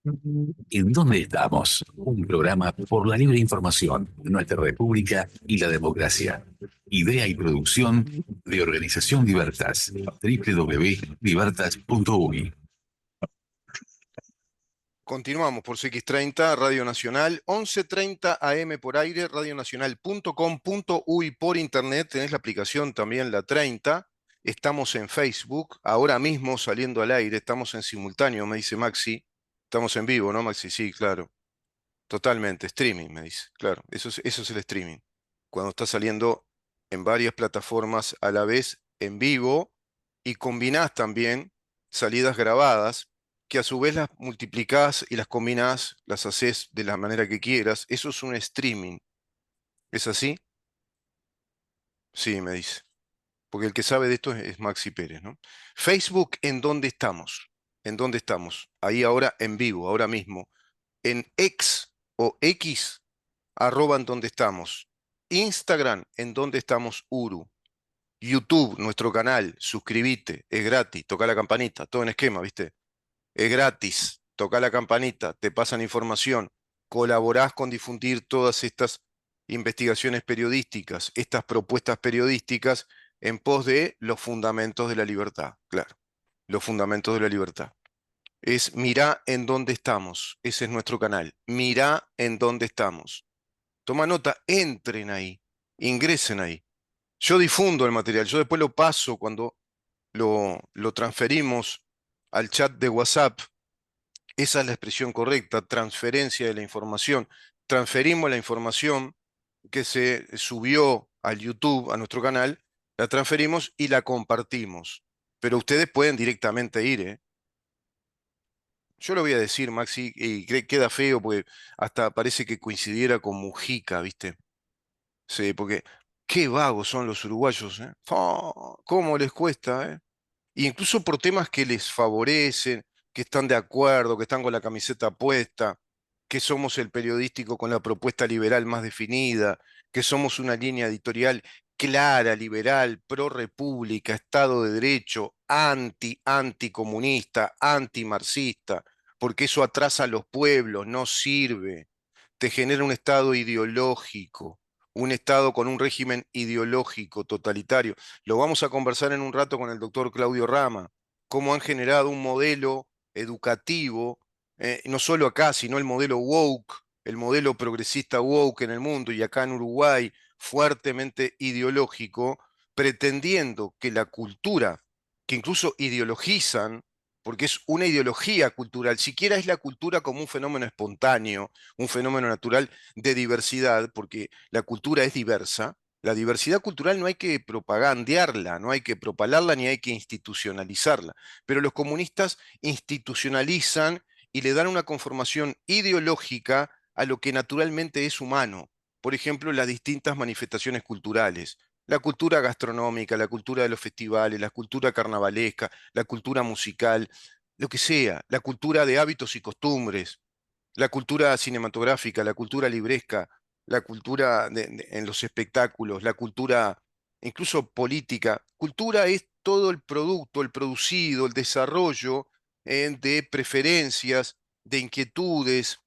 ¿En dónde estamos? Un programa por la libre información, nuestra república y la democracia. Idea y producción de Organización Libertas. www.libertas.uy. Continuamos por CX30, Radio Nacional, 11:30 AM por aire, radionacional.com.uy por internet. Tenés la aplicación también, la 30. Estamos en Facebook, ahora mismo saliendo al aire, estamos en simultáneo, me dice Maxi. Estamos en vivo, ¿no, Maxi? Sí, claro. Totalmente, streaming, me dice. Claro, eso es el streaming. Cuando está saliendo en varias plataformas a la vez en vivo y combinás también salidas grabadas, que a su vez las multiplicás y las combinás, las haces de la manera que quieras. Eso es un streaming. ¿Es así? Sí, me dice. Porque el que sabe de esto es Maxi Pérez, ¿no? Facebook, ¿en dónde estamos? ¿En dónde estamos? Ahí ahora en vivo, ahora mismo. En X o X arroba en donde estamos. Instagram, en donde estamos, Uru. YouTube, nuestro canal, suscríbete, es gratis, toca la campanita, todo en esquema, ¿viste? Es gratis, toca la campanita, te pasan información, colaborás con difundir todas estas investigaciones periodísticas, estas propuestas periodísticas en pos de los fundamentos de la libertad, claro, los fundamentos de la libertad. Es mirá en dónde estamos, ese es nuestro canal, mirá en dónde estamos. Toma nota, entren ahí, ingresen ahí. Yo difundo el material, yo después lo paso cuando lo transferimos al chat de WhatsApp. Esa es la expresión correcta, transferencia de la información. Transferimos la información que se subió al YouTube, a nuestro canal, la transferimos y la compartimos. Pero ustedes pueden directamente ir, ¿eh? Yo lo voy a decir, Maxi, y queda feo porque hasta parece que coincidiera con Mujica, ¿viste? Sí, porque qué vagos son los uruguayos, ¿eh? Fa, ¿cómo les cuesta, eh? Y incluso por temas que les favorecen, que están de acuerdo, que están con la camiseta puesta, que somos el periodístico con la propuesta liberal más definida, que somos una línea editorial clara, liberal, pro república, Estado de Derecho, anticomunista, antimarxista, porque eso atrasa a los pueblos, no sirve, te genera un Estado ideológico, un Estado con un régimen ideológico totalitario. Lo vamos a conversar en un rato con el doctor Claudio Rama, cómo han generado un modelo educativo, no solo acá, sino el modelo woke, el modelo progresista woke en el mundo y acá en Uruguay, fuertemente ideológico, pretendiendo que la cultura, que incluso ideologizan, porque es una ideología cultural, siquiera es la cultura como un fenómeno espontáneo, un fenómeno natural de diversidad, porque la cultura es diversa. La diversidad cultural no hay que propagandearla, no hay que propalarla ni hay que institucionalizarla. Pero los comunistas institucionalizan y le dan una conformación ideológica a lo que naturalmente es humano. Por ejemplo, las distintas manifestaciones culturales. La cultura gastronómica, la cultura de los festivales, la cultura carnavalesca, la cultura musical, lo que sea, la cultura de hábitos y costumbres, la cultura cinematográfica, la cultura libresca, la cultura en los espectáculos, la cultura incluso política. Cultura es todo el producto, el producido, el desarrollo de preferencias, de inquietudes,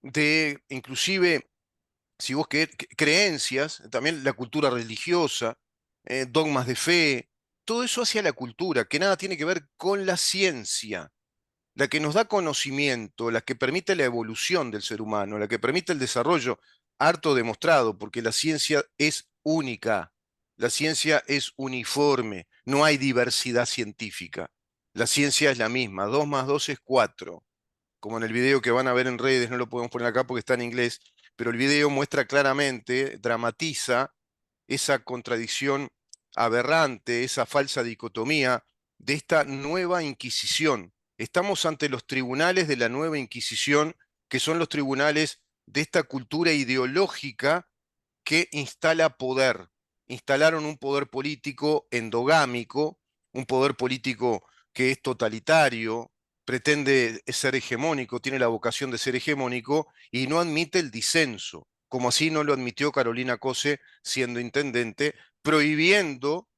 de inclusive, si vos querés, creencias, también la cultura religiosa, dogmas de fe, todo eso hacia la cultura, que nada tiene que ver con la ciencia, la que nos da conocimiento, la que permite la evolución del ser humano, la que permite el desarrollo, harto demostrado, porque la ciencia es única, la ciencia es uniforme, no hay diversidad científica. La ciencia es la misma, 2 más 2 es 4, como en el video que van a ver en redes, no lo podemos poner acá porque está en inglés, pero el video muestra claramente, dramatiza esa contradicción aberrante, esa falsa dicotomía de esta nueva Inquisición. Estamos ante los tribunales de la nueva Inquisición, que son los tribunales de esta cultura ideológica que instala poder. Instalaron un poder político endogámico, un poder político que es totalitario, pretende ser hegemónico, tiene la vocación de ser hegemónico y no admite el disenso, como así no lo admitió Carolina Cose siendo intendente, prohibiendo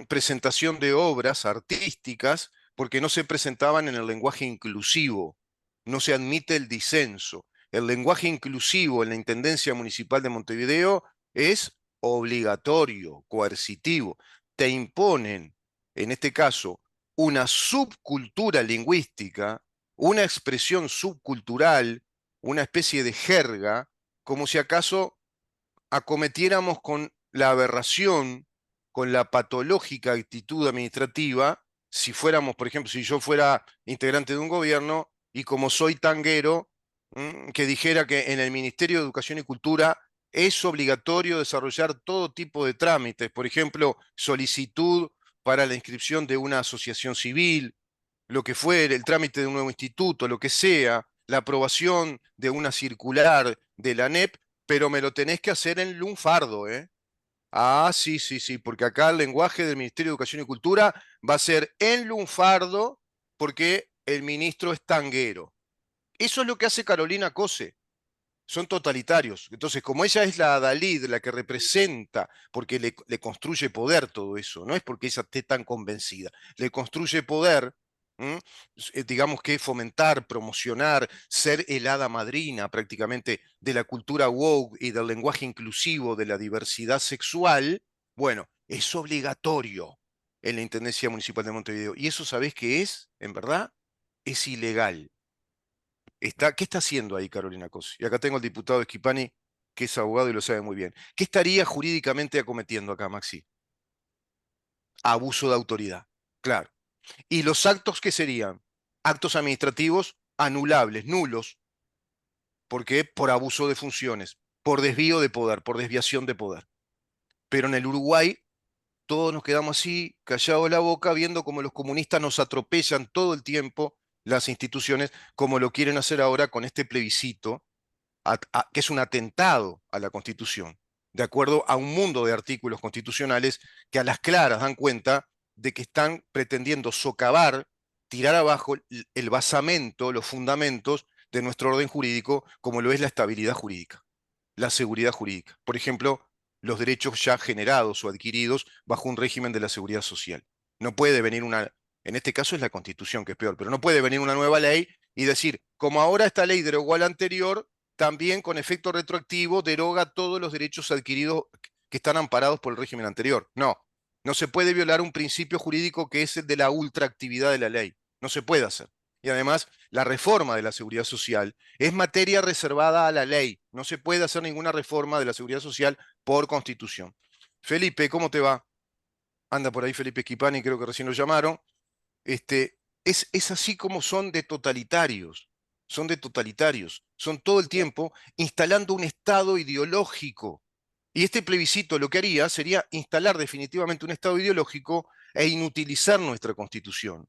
presentación de obras artísticas porque no se presentaban en el lenguaje inclusivo. no se admite el disenso. El lenguaje inclusivo en la Intendencia Municipal de Montevideo es obligatorio, coercitivo. Te imponen, en este caso, una subcultura lingüística, una expresión subcultural, una especie de jerga, como si acaso acometiéramos con la aberración, con la patológica actitud administrativa, si fuéramos, por ejemplo, si yo fuera integrante de un gobierno y como soy tanguero, que dijera que en el Ministerio de Educación y Cultura es obligatorio desarrollar todo tipo de trámites, por ejemplo, solicitud para la inscripción de una asociación civil, lo que fuere, el trámite de un nuevo instituto, lo que sea, la aprobación de una circular de la ANEP, pero me lo tenés que hacer en lunfardo, ¿eh? Ah, sí, sí, sí, porque acá el lenguaje del Ministerio de Educación y Cultura va a ser en lunfardo porque el ministro es tanguero. Eso es lo que hace Carolina Cose. Son totalitarios. Entonces, como ella es la adalid, la que representa, porque le construye poder todo eso, no es porque ella esté tan convencida, le construye poder, digamos que fomentar, promocionar, ser el hada madrina prácticamente de la cultura woke y del lenguaje inclusivo de la diversidad sexual, bueno, es obligatorio en la Intendencia Municipal de Montevideo. Y eso, ¿sabés qué es? En verdad, es ilegal. ¿Qué está haciendo ahí Carolina Cos? Y acá tengo al diputado Esquipani, que es abogado y lo sabe muy bien. ¿Qué estaría jurídicamente acometiendo acá, Maxi? Abuso de autoridad. Claro. ¿Y los actos qué serían? Actos administrativos anulables, nulos. ¿Por qué? Por abuso de funciones, por desvío de poder, por desviación de poder. Pero en el Uruguay todos nos quedamos así, callados la boca, viendo cómo los comunistas nos atropellan todo el tiempo las instituciones, como lo quieren hacer ahora con este plebiscito que es un atentado a la Constitución, de acuerdo a un mundo de artículos constitucionales que a las claras dan cuenta de que están pretendiendo socavar, tirar abajo el basamento, los fundamentos de nuestro orden jurídico, como lo es la estabilidad jurídica, la seguridad jurídica. Por ejemplo, los derechos ya generados o adquiridos bajo un régimen de la seguridad social. No puede venir en este caso es la Constitución, que es peor, pero no puede venir una nueva ley y decir, como ahora esta ley derogó a la anterior, también con efecto retroactivo deroga todos los derechos adquiridos que están amparados por el régimen anterior. No, no se puede violar un principio jurídico que es el de la ultraactividad de la ley. No se puede hacer. Y además, la reforma de la seguridad social es materia reservada a la ley. No se puede hacer ninguna reforma de la seguridad social por constitución. Felipe, ¿cómo te va? Anda por ahí Felipe Schipani, creo que recién lo llamaron. Es así como son de totalitarios, son de totalitarios, son todo el tiempo instalando un estado ideológico. Y este plebiscito lo que haría sería instalar definitivamente un estado ideológico e inutilizar nuestra constitución,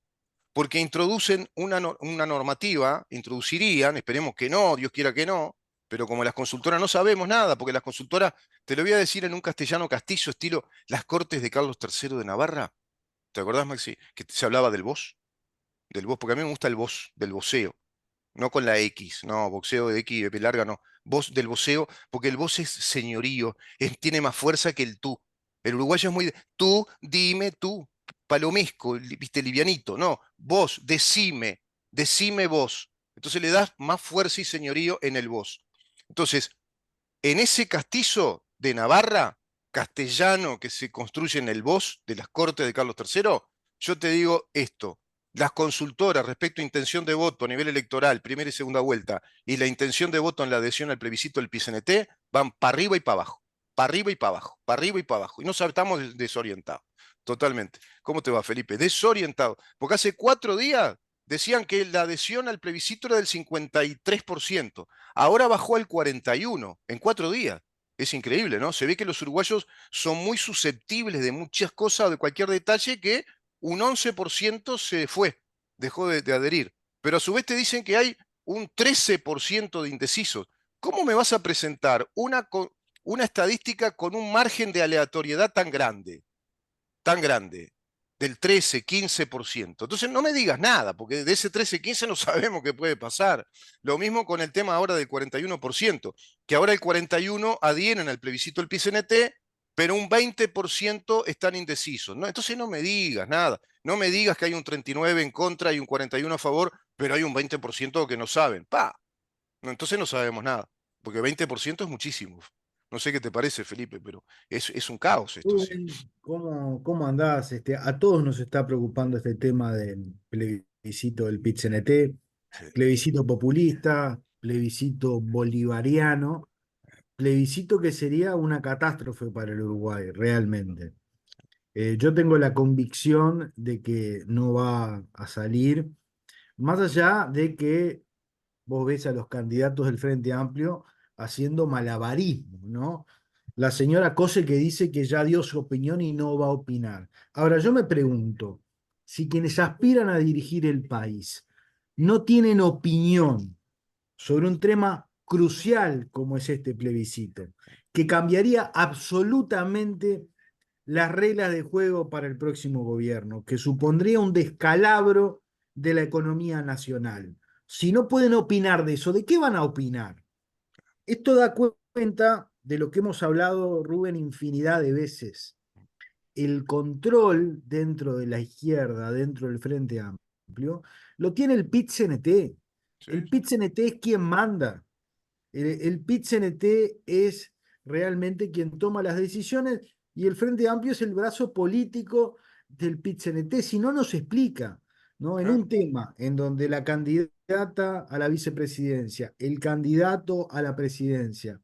porque introducen una normativa, introducirían, esperemos que no, Dios quiera que no, pero como las consultoras no sabemos nada, porque las consultoras, te lo voy a decir en un castellano castizo, estilo las Cortes de Carlos III de Navarra. ¿Te acordás, Maxi? Que se hablaba del voz, porque a mí me gusta el voz, del voceo, no con la X, no, boxeo de X, B larga, no, voz del voceo, porque el voz es señorío, tiene más fuerza que el tú. El uruguayo es muy tú, dime tú, palomesco, viste, livianito, no, vos, decime, decime vos. Entonces le das más fuerza y señorío en el vos. Entonces, en ese castizo de Navarra, castellano que se construye en el vos de las Cortes de Carlos III, yo te digo esto. Las consultoras respecto a intención de voto a nivel electoral, primera y segunda vuelta, y la intención de voto en la adhesión al plebiscito del PCNT, van para arriba y para abajo, para arriba y para abajo, para arriba y para abajo. Y no estamos desorientados, totalmente. ¿Cómo te va, Felipe? Desorientado. Porque hace 4 días decían que la adhesión al plebiscito era del 53%. Ahora bajó al 41% en 4 días. Es increíble, ¿no? Se ve que los uruguayos son muy susceptibles de muchas cosas, de cualquier detalle, que un 11% se fue, dejó de adherir. Pero a su vez te dicen que hay un 13% de indecisos. ¿Cómo me vas a presentar una estadística con un margen de aleatoriedad tan grande, del 13, 15%? Entonces no me digas nada, porque de ese 13, 15 no sabemos qué puede pasar. Lo mismo con el tema ahora del 41%, que ahora el 41% adhieren al plebiscito del PCNT, pero un 20% están indecisos, ¿no? Entonces no me digas nada, no me digas que hay un 39 en contra y un 41 a favor, pero hay un 20% que no saben. ¡Pa! No, entonces no sabemos nada, porque 20% es muchísimo. No sé qué te parece, Felipe, pero es un caos esto, sí. Rubén, ¿cómo andás? A todos nos está preocupando este tema del plebiscito del PIT-CNT, Sí, plebiscito populista, plebiscito bolivariano, plebiscito que sería una catástrofe para el Uruguay, realmente. Yo tengo la convicción de que no va a salir, más allá de que vos ves a los candidatos del Frente Amplio haciendo malabarismo, ¿no? La señora Cose que dice que ya dio su opinión y no va a opinar. Ahora, yo me pregunto, si quienes aspiran a dirigir el país no tienen opinión sobre un tema crucial como es este plebiscito, que cambiaría absolutamente las reglas de juego para el próximo gobierno, que supondría un descalabro de la economía nacional. Si no pueden opinar de eso, ¿de qué van a opinar? Esto da cuenta de lo que hemos hablado, Rubén, infinidad de veces. El control dentro de la izquierda, dentro del Frente Amplio, lo tiene el PIT-CNT. El sí, sí. PIT-CNT es quien manda. El PIT-CNT es realmente quien toma las decisiones y el Frente Amplio es el brazo político del PIT-CNT. Si no, nos explica, ¿no? En Claro. un tema en donde la candidata a la vicepresidencia, el candidato a la presidencia,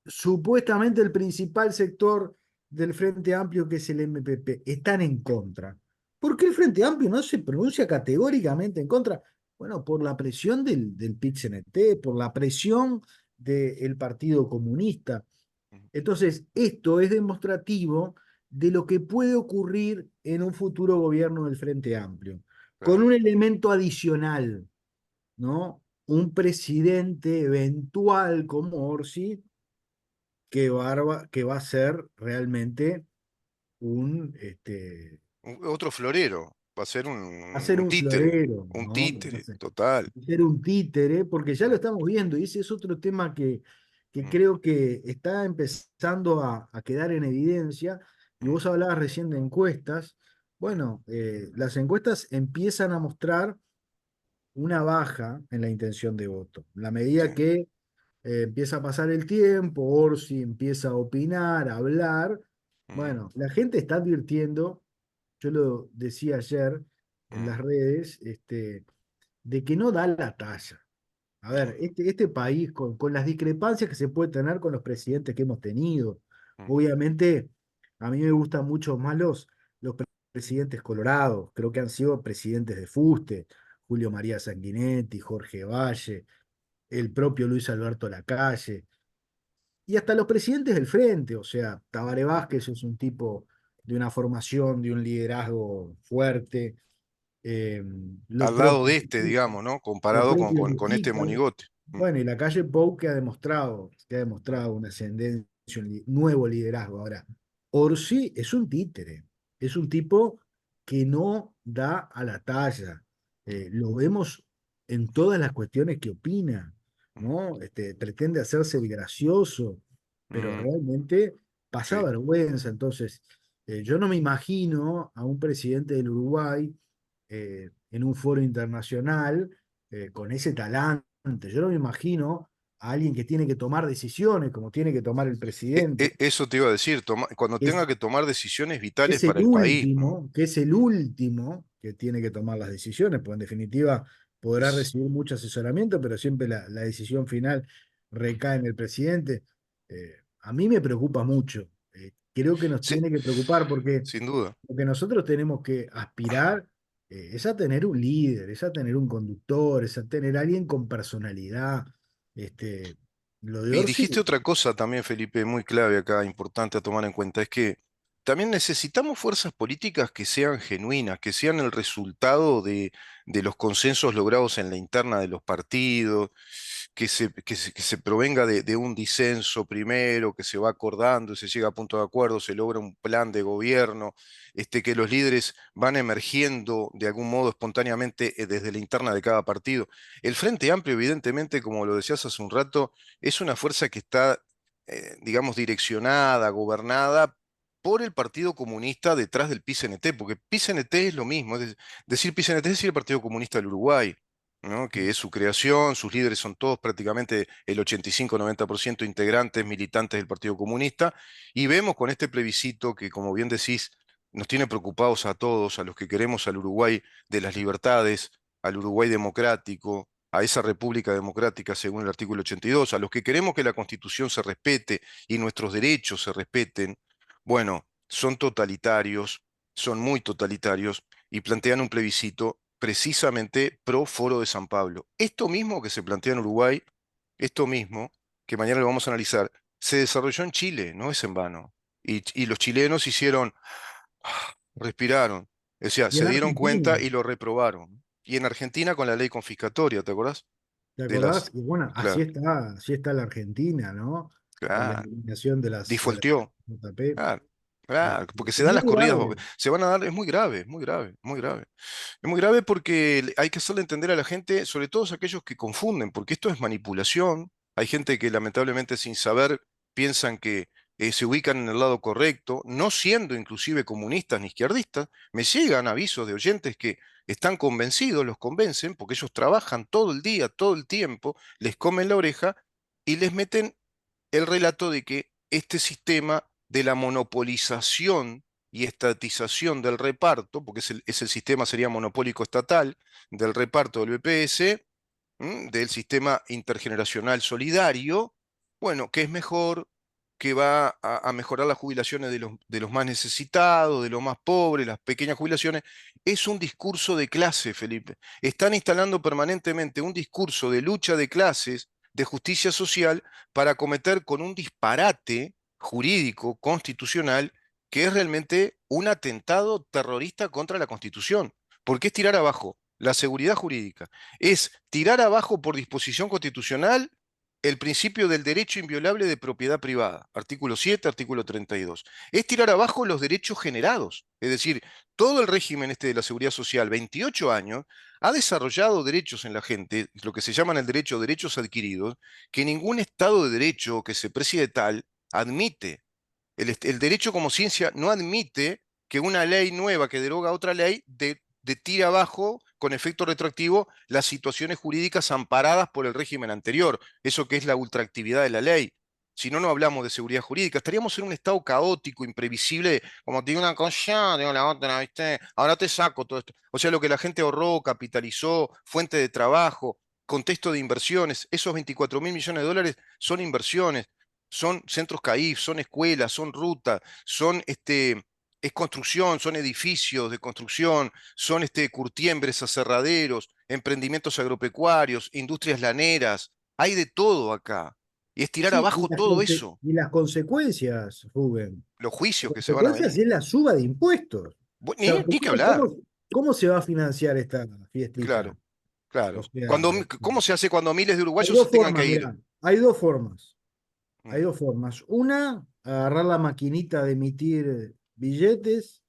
supuestamente el principal sector del Frente Amplio, que es el MPP, están en contra. ¿Por qué el Frente Amplio no se pronuncia categóricamente en contra? Bueno, por la presión del PIT-CNT, por la presión del Partido Comunista. Entonces, esto es demostrativo de lo que puede ocurrir en un futuro gobierno del Frente Amplio, con Claro. un elemento adicional, ¿no? Un presidente eventual como Orsi, que va a ser realmente un, Otro florero, va a ser va a ser un títere, un un florero, ¿no? títere, total. Va a ser un títere, porque ya lo Mm, estamos viendo, y ese es otro tema que mm, creo que está empezando a quedar en evidencia, y mm, vos hablabas recién de encuestas. Bueno, las encuestas empiezan a mostrar una baja en la intención de voto. La sí, medida que empieza a pasar el tiempo, Orsi empieza a opinar, a hablar. mm, Bueno, la gente está advirtiendo, yo lo decía ayer en mm, las redes, de que no da la talla. A no, ver, este país, con las discrepancias que se puede tener con los presidentes que hemos tenido, mm, obviamente a mí me gustan mucho más los presidentes colorados, creo que han sido presidentes de fuste, Julio María Sanguinetti, Jorge Valle, el propio Luis Alberto Lacalle, y hasta los presidentes del frente, o sea, Tabaré Vázquez es un tipo de una formación, de un liderazgo fuerte, eh, los al lado propios, de este, digamos, ¿no? los Comparado propios con este Mujica, monigote. bueno, y la calle Pou que ha demostrado una ascendencia, nuevo liderazgo. Ahora, Orsi es un títere, es un tipo que no da a la talla. Lo vemos en todas las cuestiones que opina, ¿no? Pretende hacerse el gracioso, pero Mm, realmente pasa sí. vergüenza. Entonces, yo no me imagino a un presidente del Uruguay en un foro internacional con ese talante. Yo no me imagino a alguien que tiene que tomar decisiones como tiene que tomar el presidente, Eso te iba a decir, cuando que es, tenga que tomar decisiones que vitales es el para el país, ¿no? último, que es el último que tiene que tomar las decisiones, pues en definitiva podrá Es- recibir mucho asesoramiento, pero siempre la decisión final recae en el presidente. A mí me preocupa mucho. Creo que nos sí, tiene que preocupar porque sin duda. lo que nosotros tenemos que aspirar es a tener un líder, es a tener un conductor, es a tener alguien con personalidad. Este, lo de Y Orsi, dijiste otra cosa también, Felipe, muy clave acá, importante a tomar en cuenta, es que también necesitamos fuerzas políticas que sean genuinas, que sean el resultado de los consensos logrados en la interna de los partidos, que se provenga de un disenso primero, que se va acordando, se llega a punto de acuerdo, se logra un plan de gobierno, que los líderes van emergiendo de algún modo espontáneamente desde la interna de cada partido. El Frente Amplio, evidentemente, como lo decías hace un rato, es una fuerza que está, digamos, direccionada, gobernada por el Partido Comunista detrás del PCNT, porque PCNT es lo mismo, decir PCNT es decir el Partido Comunista del Uruguay. ¿no? Que es su creación, sus líderes son todos prácticamente el 85-90% integrantes, militantes del Partido Comunista, y vemos con este plebiscito que, como bien decís, nos tiene preocupados a todos, a los que queremos al Uruguay de las libertades, al Uruguay democrático, a esa república democrática según el artículo 82, a los que queremos que la Constitución se respete y nuestros derechos se respeten. Bueno, son totalitarios, son muy totalitarios y plantean un plebiscito precisamente pro Foro de San Pablo. Esto mismo que se plantea en Uruguay, esto mismo, que mañana lo vamos a analizar, se desarrolló en Chile, no es en vano. Y los chilenos hicieron, respiraron, o sea, Y en se dieron Argentina, cuenta y lo reprobaron. Y en Argentina con la ley confiscatoria, ¿te acordás? ¿te De las, acordás? Y bueno, claro, así está la Argentina, ¿no? Con la claro, eliminación de las defaulteó. JP. Claro, claro, porque se Es dan muy las corridas, grave. se van a dar, es muy grave, muy grave, muy grave. Es muy grave porque hay que hacerle entender a la gente, sobre todo a aquellos que confunden, porque esto es manipulación. Hay gente que lamentablemente sin saber piensan que se ubican en el lado correcto, no siendo inclusive comunistas ni izquierdistas. Me llegan avisos de oyentes que están convencidos, los convencen, porque ellos trabajan todo el día, todo el tiempo, les comen la oreja y les meten el relato de que este sistema de la monopolización y estatización del reparto, porque es el sistema, sería monopólico estatal, del reparto del BPS, del sistema intergeneracional solidario, bueno, que es mejor, que va a mejorar las jubilaciones de los más necesitados, de los más pobres, las pequeñas jubilaciones, es un discurso de clase, Felipe. Están instalando permanentemente un discurso de lucha de clases, de justicia social, para cometer con un disparate jurídico, constitucional, que es realmente un atentado terrorista contra la Constitución, porque es tirar abajo la seguridad jurídica, es tirar abajo por disposición constitucional el principio del derecho inviolable de propiedad privada, artículo 7, artículo 32. Es tirar abajo los derechos generados, es decir, todo el régimen este de la seguridad social, 28 años, ha desarrollado derechos en la gente, lo que se llaman el derecho, derechos adquiridos, que ningún Estado de Derecho que se precie de tal admite. El derecho como ciencia no admite que una ley nueva que deroga otra ley de tira abajo con efecto retroactivo las situaciones jurídicas amparadas por el régimen anterior, eso que es la ultraactividad de la ley. Si no, no hablamos de seguridad jurídica. Estaríamos en un estado caótico, imprevisible, como te digo una cosa, digo la otra, ¿viste? Ahora te saco todo esto. O sea, lo que la gente ahorró, capitalizó, fuente de trabajo, contexto de inversiones, esos 24.000 millones de dólares son inversiones, son centros CAIF, son escuelas, son rutas, son es construcción, son edificios de construcción, son curtiembres, aserraderos, emprendimientos agropecuarios, industrias laneras, hay de todo acá. Y es tirar Sí, abajo todo eso, y las consecuencias, Rubén. los Las juicios que se van a consecuencias venir. es la suba de impuestos. O sea, Ni que primero, hablar, ¿cómo se va a financiar esta fiestita? claro, O claro. sea, ¿Cómo se hace cuando miles de hay uruguayos se dos tengan que formas, ir? mirá, hay dos formas. Hay Mm, dos formas. Una, agarrar la maquinita de emitir billetes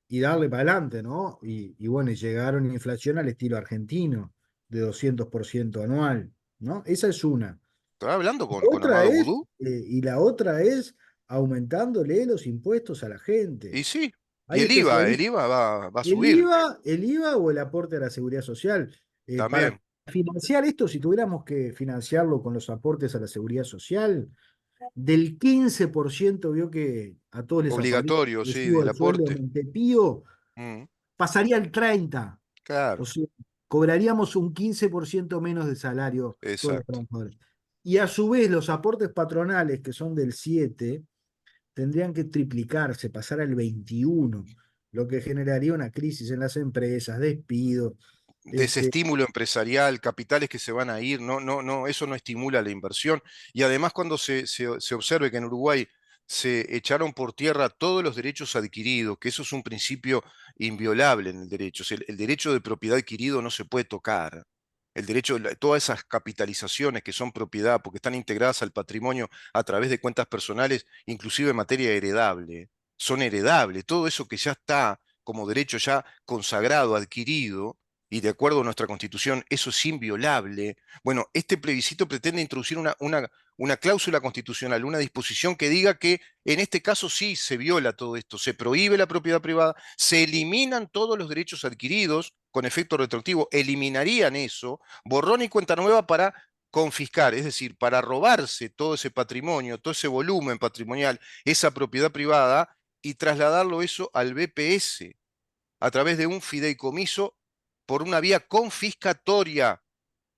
y darle para adelante, ¿no? Y bueno, y llegar a una inflación al estilo argentino de 200% anual, ¿no? Esa es una. ¿Estaba hablando La con otra Amado es, Vudú? y la otra es aumentándole los impuestos a la gente. Y sí, y Hay el especialistas. IVA va a El subir IVA, el IVA o el aporte a la seguridad social. Para también. financiar esto, si tuviéramos que financiarlo con los aportes a la seguridad social, del 15% vio que a todos les aparece Obligatorio, el sí, recibo del del sueldo de aporte. Montepío, Mm, pasaría al 30%. O claro, sea, cobraríamos un 15% menos de salario todos los exacto. trabajadores. Y a su vez, los aportes patronales, que son del 7, tendrían que triplicarse, pasar al 21, lo que generaría una crisis en las empresas, despidos. Este, Desestímulo empresarial, capitales que se van a ir, no, no, no, eso no estimula la inversión. Y además cuando se observe que en Uruguay se echaron por tierra todos los derechos adquiridos, que eso es un principio inviolable en el derecho, o sea, el derecho de propiedad adquirido no se puede tocar. El derecho, todas esas capitalizaciones que son propiedad, porque están integradas al patrimonio a través de cuentas personales, inclusive en materia heredable, son heredables. Todo eso que ya está como derecho ya consagrado, adquirido, y de acuerdo a nuestra Constitución eso es inviolable, bueno, este plebiscito pretende introducir una cláusula constitucional, una disposición que diga que en este caso sí se viola todo esto, se prohíbe la propiedad privada, se eliminan todos los derechos adquiridos con efecto retroactivo, eliminarían eso, borrón y cuenta nueva para confiscar, es decir, para robarse todo ese patrimonio, todo ese volumen patrimonial, esa propiedad privada y trasladarlo eso al BPS a través de un fideicomiso por una vía confiscatoria.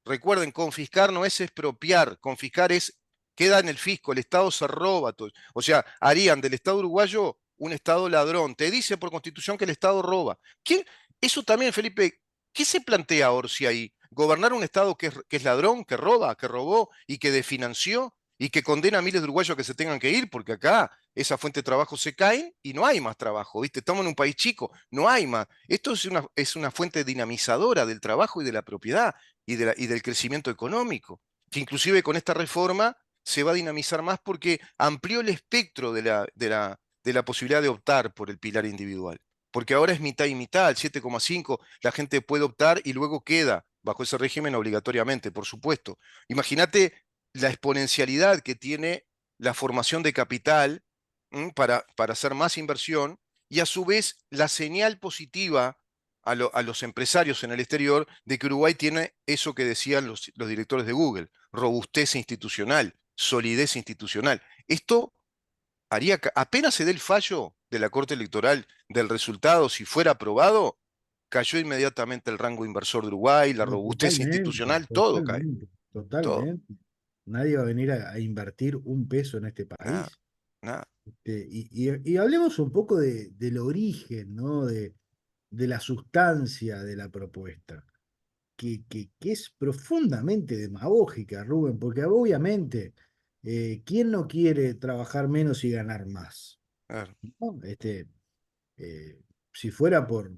Recuerden, confiscar no es expropiar, confiscar es, queda en el fisco, el Estado se roba todo. O sea, harían del Estado uruguayo un Estado ladrón. Te dice por Constitución que el Estado roba. ¿Qué? Eso también, Felipe, ¿qué se plantea Orsi ahí? ¿Gobernar un Estado que es ladrón, que roba, que robó y que desfinanció y que condena a miles de uruguayos que se tengan que ir? Porque acá esa fuente de trabajo se cae y no hay más trabajo, ¿viste? Estamos en un país chico, no hay más. Esto es una fuente dinamizadora del trabajo y de la propiedad y del crecimiento económico, que inclusive con esta reforma se va a dinamizar más porque amplió el espectro de la posibilidad de optar por el pilar individual. Porque ahora es mitad y mitad, el 7,5, la gente puede optar y luego queda bajo ese régimen obligatoriamente, por supuesto. Imagínate la exponencialidad que tiene la formación de capital para hacer más inversión y a su vez la señal positiva a los empresarios en el exterior de que Uruguay tiene eso que decían los directores de Google, robustez institucional, solidez institucional. Esto haría que apenas se dé el fallo de la Corte Electoral del resultado, si fuera aprobado, cayó inmediatamente el rango inversor de Uruguay, la No, robustez totalmente, institucional, todo cae, totalmente, todo, totalmente. Nadie va a venir a invertir un peso en este nada, país. nada. Y hablemos un poco del origen, ¿no? De la sustancia de la propuesta, que es profundamente demagógica, Rubén, porque obviamente, ¿quién no quiere trabajar menos y ganar más? A ver, ¿No? Eh, si fuera por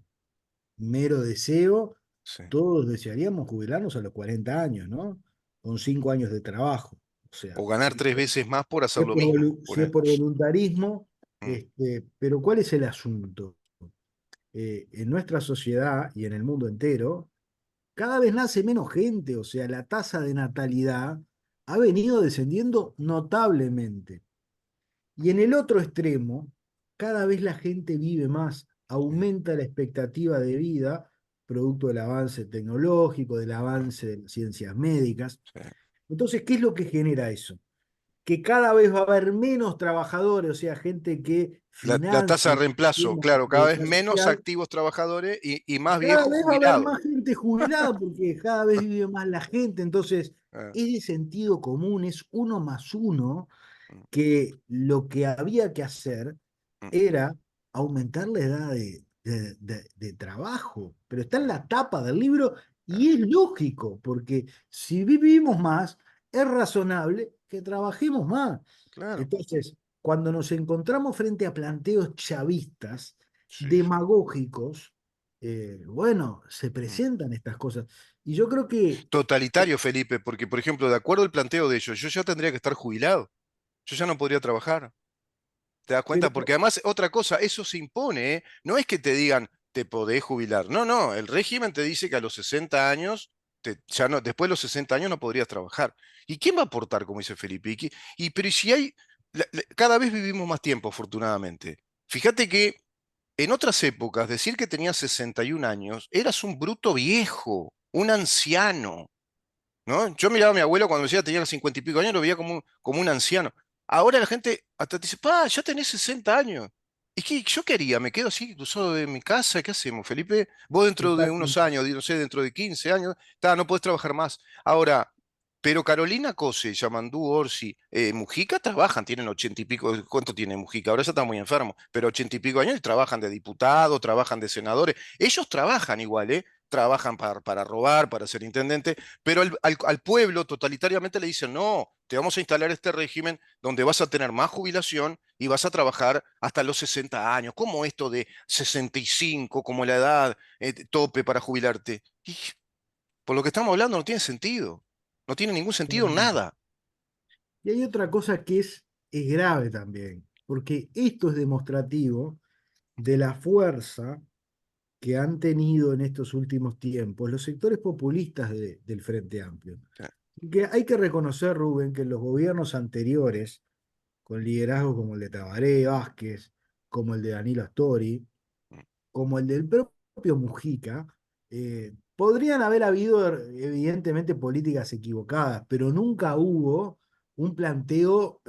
mero deseo, sí. todos desearíamos jubilarnos a los 40 años, ¿no? Con 5 años de trabajo. O sea, O ganar tres veces más por si hacer es lo por, mismo. si es por voluntarismo, Mm, pero ¿cuál es el asunto? En nuestra sociedad y en el mundo entero, cada vez nace menos gente, o sea, la tasa de natalidad ha venido descendiendo notablemente. Y en el otro extremo, cada vez la gente vive más, mm, aumenta la expectativa de vida, producto del avance tecnológico, del mm, avance de las ciencias médicas. sí. Entonces, ¿qué es lo que genera eso? Que cada vez va a haber menos trabajadores, o sea, gente que La tasa de financie el reemplazo, sistema de claro, cada vez seguridad menos social. activos trabajadores y Y más cada viejos vez va a haber jubilados. más gente jubilada porque cada vez vive más la gente. Entonces, Ah, es de sentido común, es uno más uno, mm, que lo que había que hacer mm, era aumentar la edad de trabajo. Pero está en la tapa del libro ah, y es lógico, porque si vivimos más, es razonable que trabajemos más. claro, Entonces, cuando nos encontramos frente a planteos chavistas, sí, sí. demagógicos, bueno, se Mm. presentan estas cosas. Y yo creo que Totalitario, Felipe, porque, por ejemplo, de acuerdo al planteo de ellos, yo ya tendría que estar jubilado, yo ya no podría trabajar. ¿Te das cuenta? pero, Porque además, otra cosa, eso se impone, ¿eh? No es que te digan, te podés jubilar. No, no, el régimen te dice que a los 60 años, ya no, después de los 60 años no podrías trabajar. ¿Y quién va a aportar, como dice Felipe? Pero ¿y si hay, cada vez vivimos más tiempo, afortunadamente? Fíjate que en otras épocas, decir que tenías 61 años, eras un bruto viejo, un anciano. ¿No? Yo miraba a mi abuelo cuando me decía que tenía 50 y pico años, lo veía como un anciano. Ahora la gente hasta te dice, pa, ya tenés 60 años. ¿Y qué yo quería? ¿Me quedo así cruzado de mi casa? ¿Qué hacemos, Felipe? Vos dentro de exacto. unos años, no sé, dentro de 15 años, no podés trabajar más. Ahora, pero Carolina Cose, Yamandú, Orsi, Mujica trabajan, tienen 80 y pico, ¿cuánto tiene Mujica? Ahora ya está muy enfermo, pero 80 y pico años y trabajan de diputados, trabajan de senadores. Ellos trabajan igual, ¿eh? Trabajan para robar, para ser intendente, pero al pueblo totalitariamente le dicen, no, te vamos a instalar este régimen donde vas a tener más jubilación y vas a trabajar hasta los 60 años. ¿Cómo esto de 65 como la edad tope para jubilarte? Y por lo que estamos hablando no tiene sentido. No tiene ningún sentido nada. Y hay otra cosa que es grave también, porque esto es demostrativo de la fuerza que han tenido en estos últimos tiempos los sectores populistas del Frente Amplio. Sí. Y que hay que reconocer, Rubén, que los gobiernos anteriores, con liderazgos como el de Tabaré Vázquez, como el de Danilo Astori, Mm. como el del propio Mujica, podrían haber habido evidentemente políticas equivocadas, pero nunca hubo un planteo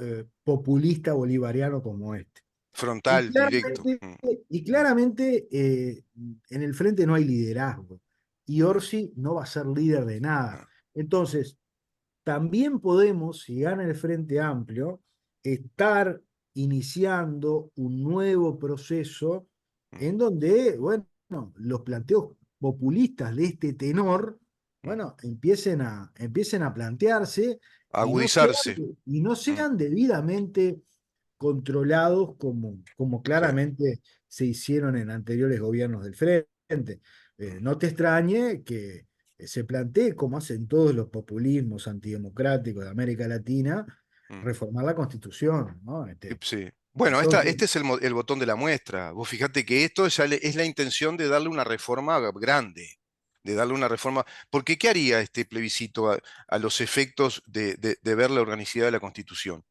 populista bolivariano como este. Y Frontal, directo. claramente, y Mm. claramente en el frente no hay liderazgo. Y Orsi no va a ser líder de nada. Ah. Entonces, también podemos, si gana el Frente Amplio, estar iniciando un nuevo proceso Mm. en donde, bueno, los planteos populistas de este tenor, Mm. bueno, empiecen a plantearse Agudizarse. y no Mm. sean debidamente controlados como Sí. claramente se hicieron en anteriores gobiernos del Frente. Mm. No te extrañe que se plantee, como hacen todos los populismos antidemocráticos de América Latina, Mm. reformar la Constitución, ¿no? Sí. Bueno, Entonces, este es el botón de la muestra. Vos fíjate que esto ya es la intención de darle una reforma grande, de darle una reforma. Porque ¿qué haría este plebiscito a los efectos de ver la organicidad de la Constitución?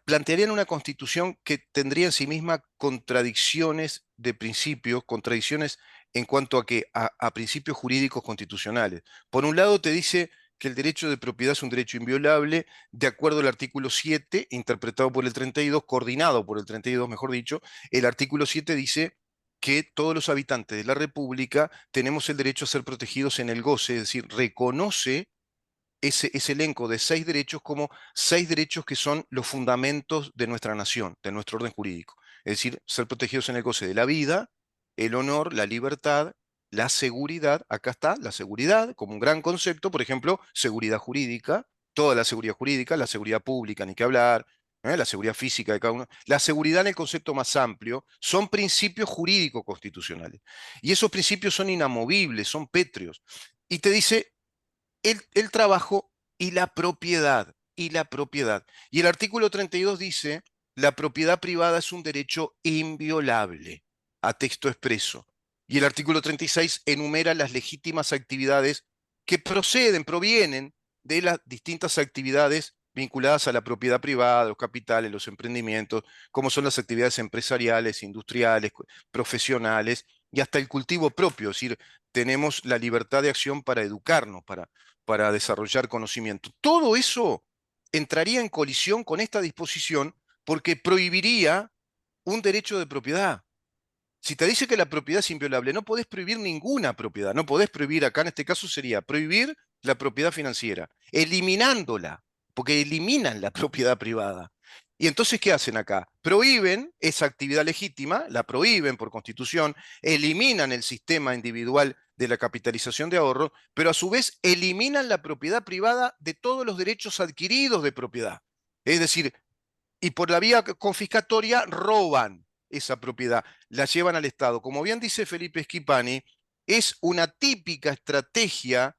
Plantearían una Constitución que tendría en sí misma contradicciones de principios, contradicciones en cuanto a que a principios jurídicos constitucionales. Por un lado te dice que el derecho de propiedad es un derecho inviolable, de acuerdo al artículo 7, interpretado por el 32, coordinado por el 32, mejor dicho. El artículo 7 dice que todos los habitantes de la República tenemos el derecho a ser protegidos en el goce, es decir, reconoce ese elenco de 6 derechos como 6 derechos que son los fundamentos de nuestra nación, de nuestro orden jurídico. Es decir, ser protegidos en el goce de la vida, el honor, la libertad, la seguridad. Acá está la seguridad como un gran concepto, por ejemplo, seguridad jurídica, toda la seguridad pública, ni que hablar, la seguridad física de cada uno. La seguridad en el concepto más amplio son principios jurídicos constitucionales. Y esos principios son inamovibles, son pétreos. Y te dice el trabajo y la propiedad, y la propiedad. Y el artículo 32 dice, la propiedad privada es un derecho inviolable, a texto expreso. Y el artículo 36 enumera las legítimas actividades que provienen de las distintas actividades vinculadas a la propiedad privada, los capitales, los emprendimientos, como son las actividades empresariales, industriales, profesionales y hasta el cultivo propio, es decir, tenemos la libertad de acción para educarnos, para desarrollar conocimiento. Todo eso entraría en colisión con esta disposición porque prohibiría un derecho de propiedad. Si te dice que la propiedad es inviolable, no podés prohibir ninguna propiedad. No podés prohibir, acá en este caso sería prohibir la propiedad financiera, eliminándola, porque eliminan la propiedad privada. Y entonces, ¿qué hacen acá? Prohíben esa actividad legítima, la prohíben por constitución, eliminan el sistema individual de la capitalización de ahorro, pero a su vez eliminan la propiedad privada de todos los derechos adquiridos de propiedad. Es decir, y por la vía confiscatoria roban esa propiedad, la llevan al Estado. Como bien dice Felipe Schipani, es una típica estrategia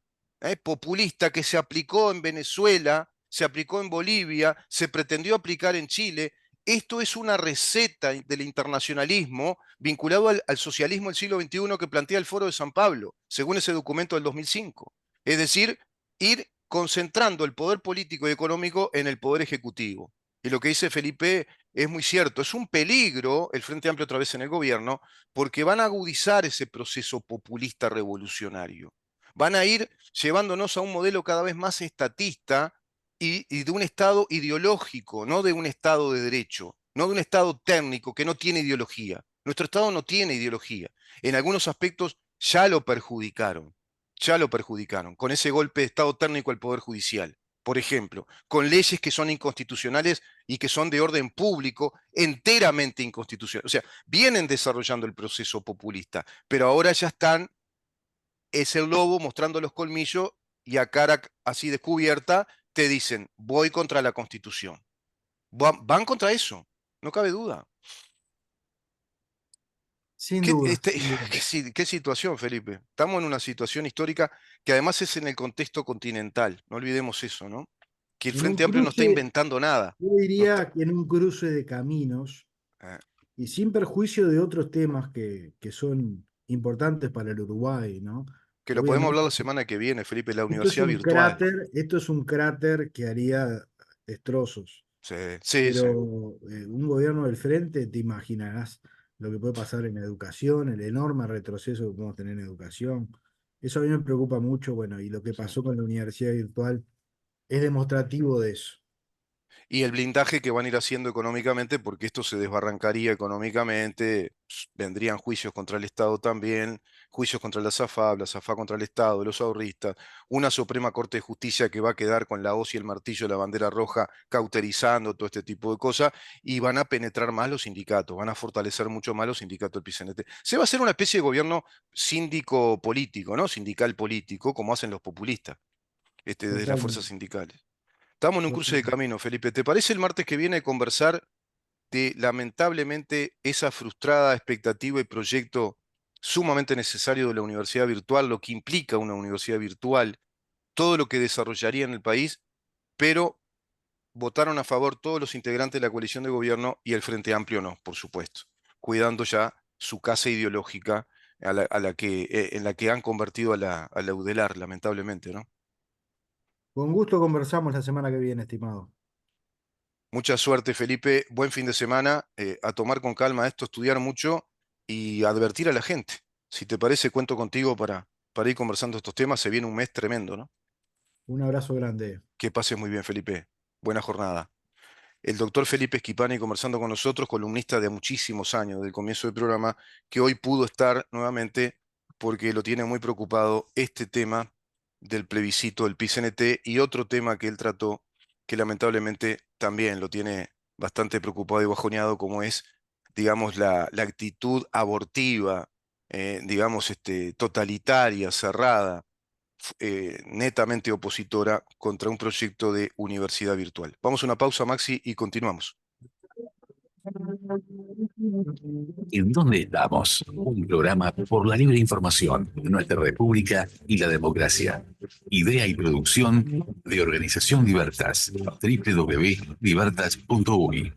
populista que se aplicó en Venezuela, se aplicó en Bolivia, se pretendió aplicar en Chile. Esto es una receta del internacionalismo vinculado al socialismo del siglo XXI que plantea el Foro de San Pablo, según ese documento del 2005. Es decir, ir concentrando el poder político y económico en el poder ejecutivo. Y lo que dice Felipe es muy cierto, es un peligro el Frente Amplio otra vez en el gobierno, porque van a agudizar ese proceso populista revolucionario. Van a ir llevándonos a un modelo cada vez más estatista y de un Estado ideológico, no de un Estado de derecho, no de un Estado técnico que no tiene ideología. Nuestro Estado no tiene ideología. En algunos aspectos ya lo perjudicaron con ese golpe de Estado técnico al Poder Judicial, por ejemplo, con leyes que son inconstitucionales y que son de orden público, enteramente inconstitucionales. O sea, vienen desarrollando el proceso populista, pero ahora ya están, es el lobo mostrando los colmillos y a cara así descubierta te dicen, voy contra la Constitución. Van contra eso, no cabe duda. sin ¿Qué, duda, este, sin duda. qué situación, Felipe? Estamos en una situación histórica que además es en el contexto continental, no olvidemos eso, ¿no? Que el En un Frente Amplio no está cruce, inventando nada. yo No está, diría que en un cruce de caminos, eh, y sin perjuicio de otros temas que son importantes para el Uruguay, ¿no? Que lo podemos hablar Obviamente, la semana que viene, Felipe, la esto es universidad un virtual. cráter, esto es un cráter que haría destrozos, Sí, sí, sí. pero un gobierno del frente, te imaginarás lo que puede pasar en educación, el enorme retroceso que podemos tener en educación. Eso a mí me preocupa mucho, bueno, y lo que Sí. pasó con la universidad virtual es demostrativo de eso. Y el blindaje que van a ir haciendo económicamente, porque esto se desbarrancaría económicamente, vendrían juicios contra el Estado también, juicios contra la SAFAP contra el Estado, los ahorristas, una Suprema Corte de Justicia que va a quedar con la hoz y el martillo de la bandera roja, cauterizando todo este tipo de cosas, y van a penetrar más los sindicatos, van a fortalecer mucho más los sindicatos del PCNT. Se va a hacer una especie de gobierno síndico político, ¿no? Sindical político, como hacen los populistas, desde las fuerzas Totalmente, sindicales. Estamos en un cruce de totalmente. camino, Felipe. ¿Te parece el martes que viene conversar de lamentablemente esa frustrada expectativa y proyecto sumamente necesario de la universidad virtual, lo que implica una universidad virtual, todo lo que desarrollaría en el país, pero votaron a favor todos los integrantes de la coalición de gobierno y el Frente Amplio no, por supuesto, cuidando ya su casa ideológica en la que han convertido a la UDELAR, lamentablemente, ¿no? Con gusto conversamos la semana que viene, estimado. Mucha suerte, Felipe. Buen fin de semana. A tomar con calma esto, estudiar mucho y advertir a la gente. Si te parece, cuento contigo para ir conversando estos temas. Se viene un mes tremendo, ¿no? Un abrazo grande. Que pases muy bien, Felipe. Buena jornada. El doctor Felipe Esquipani conversando con nosotros, columnista de muchísimos años, del comienzo del programa, que hoy pudo estar nuevamente porque lo tiene muy preocupado este tema del plebiscito del PCNT y otro tema que él trató, que lamentablemente también lo tiene bastante preocupado y bajoneado, como es, digamos, la actitud abortiva, digamos, totalitaria, cerrada, netamente opositora contra un proyecto de universidad virtual. Vamos a una pausa, Maxi, y continuamos. ¿En dónde estamos? Un programa por la libre información, nuestra república y la democracia. Idea y producción de Organización Libertas. www.libertas.uy